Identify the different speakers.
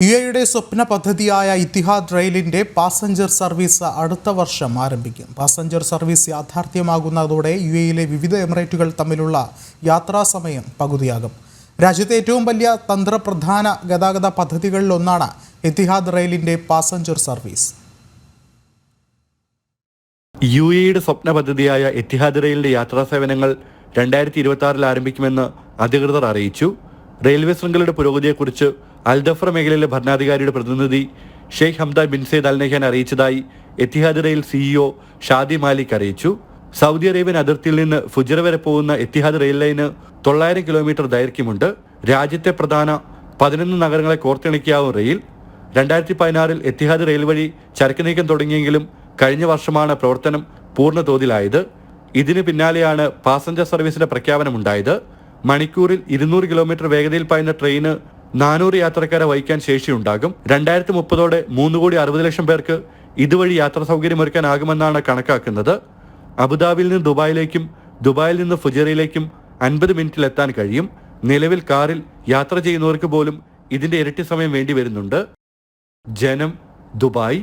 Speaker 1: യുഎഇയുടെ സ്വപ്ന പദ്ധതിയായ Ittihad റെയിലിന്റെ passenger service അടുത്ത വർഷം ആരംഭിക്കും. പാസഞ്ചർ സർവീസ് യാഥാർത്ഥ്യമാകുന്നതോടെ യുഎഇയിലെ വിവിധ എമിറേറ്റുകൾ തമ്മിലുള്ള യാത്രാ സമയം പകുതിയാകും. രാജ്യത്തെ ഏറ്റവും വലിയ തന്ത്രപ്രധാന ഗതാഗത പദ്ധതികളിലൊന്നാണ് ഇത്തിഹാദ് റെയിലിന്റെ പാസഞ്ചർ സർവീസ്.
Speaker 2: യുഎഇയുടെ സ്വപ്ന പദ്ധതിയായ ഇത്തിഹാദ് റെയിലിന്റെ യാത്രാ സേവനങ്ങൾ 2026 ആരംഭിക്കുമെന്ന് അധികൃതർ അറിയിച്ചു. റെയിൽവേ ശൃംഖലയുടെ പുരോഗതിയെക്കുറിച്ച് അൽദഫ്ര മേഖലയിലെ ഭരണാധികാരിയുടെ പ്രതിനിധി Sheikh Hamdan bin Zayed Al Nahyan അറിയിച്ചതായി Etihad rail CEO Shadi Malik അറിയിച്ചു. സൗദി അറേബ്യൻ അതിർത്തിയിൽ നിന്ന് ഫുജറ വരെ പോകുന്ന എത്തിഹാദ് റെയിൽ ലൈന് 900 കിലോമീറ്റർ ദൈർഘ്യമുണ്ട്. രാജ്യത്തെ പ്രധാന 11 നഗരങ്ങളെ കോർത്തിണക്കിയാവും റെയിൽ. 2016 എത്തിഹാദ് റെയിൽ വഴി ചരക്ക് നീക്കം തുടങ്ങിയെങ്കിലും കഴിഞ്ഞ വർഷമാണ് പ്രവർത്തനം പൂർണ്ണ തോതിലായത്. ഇതിന് പിന്നാലെയാണ് പാസഞ്ചർ സർവീസിന്റെ പ്രഖ്യാപനമുണ്ടായത്. മണിക്കൂറിൽ 200 കിലോമീറ്റർ വേഗതയിൽ പായുന്ന ട്രെയിന് 400 യാത്രക്കാരെ വഹിക്കാൻ ശേഷിയുണ്ടാകും. 2030 3,60,00,000 പേർക്ക് ഇതുവഴി യാത്രാ സൗകര്യമൊരുക്കാനാകുമെന്നാണ് കണക്കാക്കുന്നത്. അബുദാബിയിൽ നിന്ന് ദുബായിലേക്കും ദുബായിൽ നിന്ന് ഫുജറയിലേക്കും 50 മിനിറ്റിൽ എത്താൻ കഴിയും. നിലവിൽ കാറിൽ യാത്ര ചെയ്യുന്നവർക്ക് പോലും ഇതിന്റെ ഇരട്ടി സമയം വേണ്ടി വരുന്നുണ്ട്. ജനം, ദുബായ്.